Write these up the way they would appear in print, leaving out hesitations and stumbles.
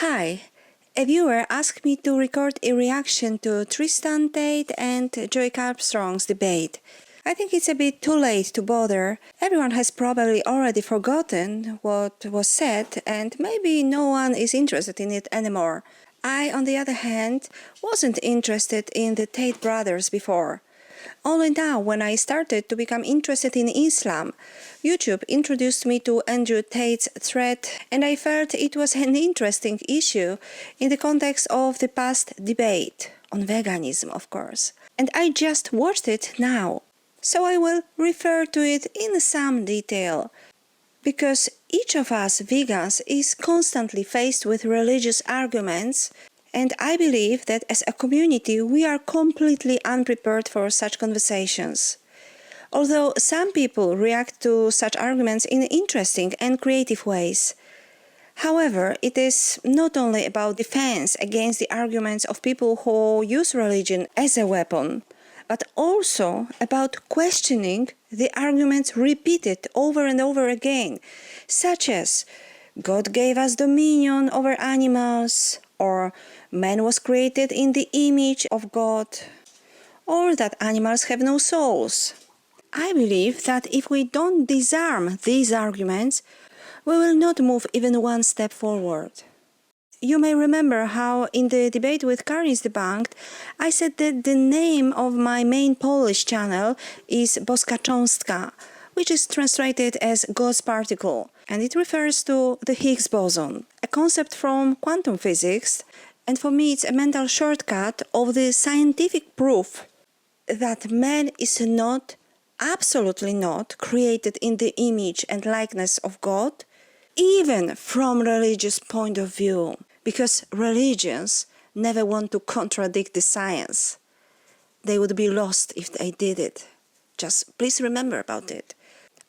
Hi, a viewer asked me to record a reaction to Tristan Tate and Carbstrong's debate. I think it's a bit too late to bother. Everyone has probably already forgotten what was said, and maybe no one is interested in it anymore. I, on the other hand, wasn't interested in the Tate brothers before. Only now, when I started to become interested in Islam, YouTube introduced me to Andrew Tate's thread, and I felt it was an interesting issue in the context of the past debate, on veganism, of course. And I just watched it now, so I will refer to it in some detail. Because each of us vegans is constantly faced with religious arguments, and I believe that as a community we are completely unprepared for such conversations. Although some people react to such arguments in interesting and creative ways. However, it is not only about defense against the arguments of people who use religion as a weapon, but also about questioning the arguments repeated over and over again, such as God gave us dominion over animals, or man was created in the image of God, or that animals have no souls. I believe that if we don't disarm these arguments, we will not move even one step forward. You may remember how in the debate with Karin's Debunked, I said that the name of my main Polish channel is Boska Cząstka, which is translated as God's particle, and it refers to the Higgs boson, a concept from quantum physics, and for me it's a mental shortcut of the scientific proof that man is not, absolutely not, created in the image and likeness of God, even from religious point of view, because religions never want to contradict the science. They would be lost if they did it. Just please remember about it.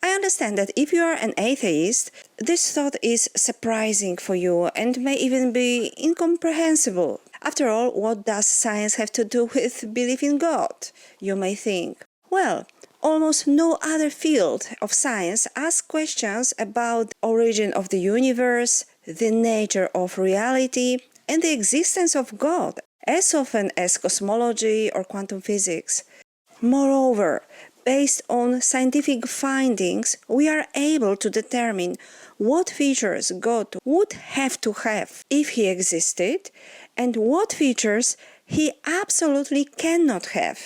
I understand that if you are an atheist, this thought is surprising for you and may even be incomprehensible. After all, what does science have to do with belief in God, you may think? Well, almost no other field of science asks questions about the origin of the universe, the nature of reality, and the existence of God as often as cosmology or quantum physics. Moreover, based on scientific findings, we are able to determine what features God would have to have if he existed, and what features he absolutely cannot have.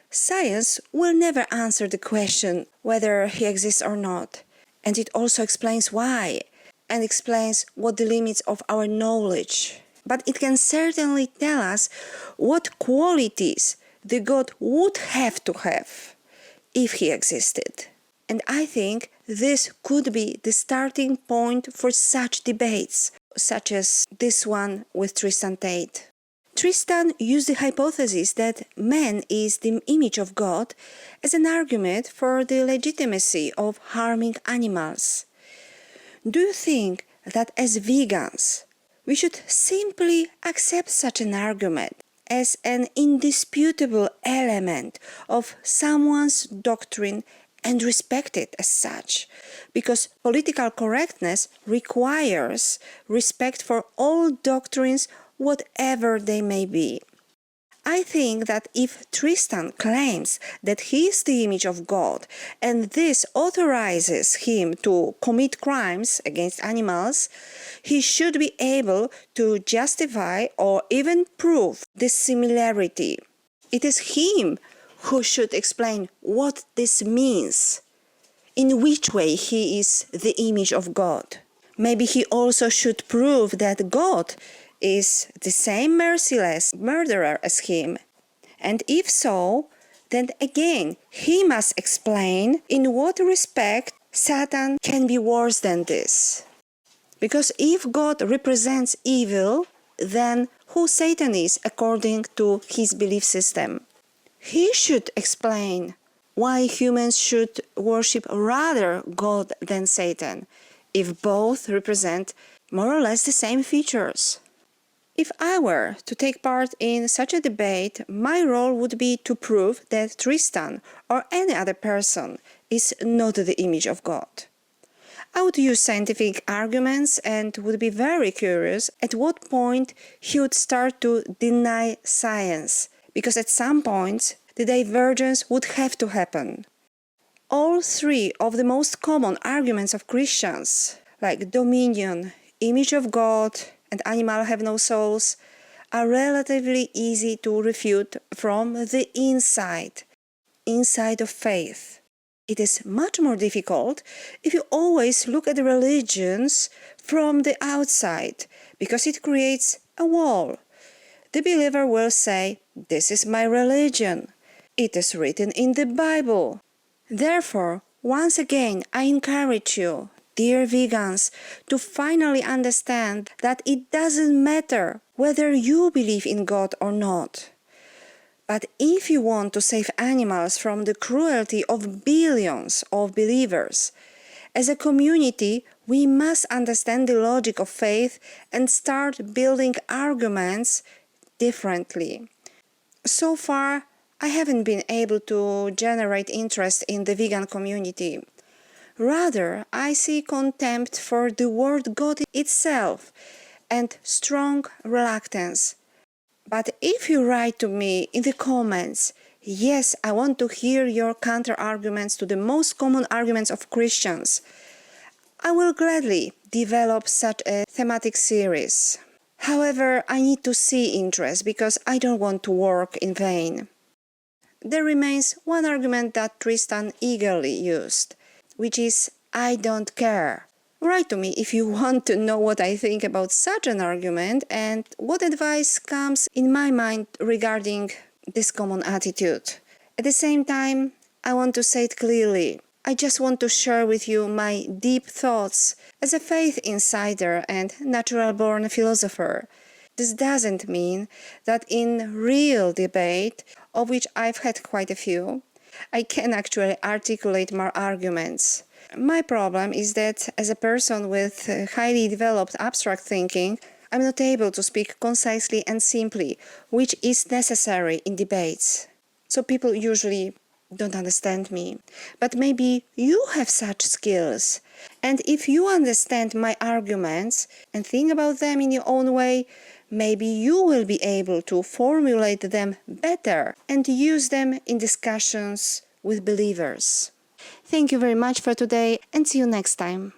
Science will never answer the question whether he exists or not, and it also explains why, and explains what the limits of our knowledge. But it can certainly tell us what qualities the God would have to have if he existed. And I think this could be the starting point for such debates, such as this one with Tristan Tate. Tristan used the hypothesis that man is the image of God as an argument for the legitimacy of harming animals. Do you think that as vegans, we should simply accept such an argument as an indisputable element of someone's doctrine and respect it as such, because political correctness requires respect for all doctrines, whatever they may be? I think that if Tristan claims that he is the image of God and this authorizes him to commit crimes against animals, he should be able to justify or even prove this similarity. It is him who should explain what this means, in which way he is the image of God. Maybe he also should prove that God is the same merciless murderer as him. And if so, then again he must explain in what respect Satan can be worse than this. Because if God represents evil, then who Satan is according to his belief system? He should explain why humans should worship rather God than Satan, if both represent more or less the same features. If I were to take part in such a debate, my role would be to prove that Tristan or any other person is not the image of God. I would use scientific arguments and would be very curious at what point he would start to deny science, because at some point the divergence would have to happen. All three of the most common arguments of Christians, like dominion, image of God, and animals have no souls, are relatively easy to refute from the inside of faith. It is much more difficult if you always look at religions from the outside, because it creates a wall. The believer will say, "This is my religion. It is written in the Bible." Therefore, once again, I encourage you, dear vegans, to finally understand that it doesn't matter whether you believe in God or not. But if you want to save animals from the cruelty of billions of believers, as a community, we must understand the logic of faith and start building arguments differently. So far, I haven't been able to generate interest in the vegan community. Rather, I see contempt for the word God itself and strong reluctance. But if you write to me in the comments, "Yes, I want to hear your counter-arguments to the most common arguments of Christians," I will gladly develop such a thematic series. However, I need to see interest because I don't want to work in vain. There remains one argument that Tristan eagerly used, which is "I don't care." Write to me if you want to know what I think about such an argument and what advice comes in my mind regarding this common attitude. At the same time, I want to say it clearly. I just want to share with you my deep thoughts as a faith insider and natural-born philosopher. This doesn't mean that in real debate, of which I've had quite a few, I can actually articulate more arguments. My problem is that as a person with highly developed abstract thinking, I'm not able to speak concisely and simply, which is necessary in debates. So people usually don't understand me. But maybe you have such skills. And if you understand my arguments and think about them in your own way, maybe you will be able to formulate them better and use them in discussions with believers. Thank you very much for today and see you next time.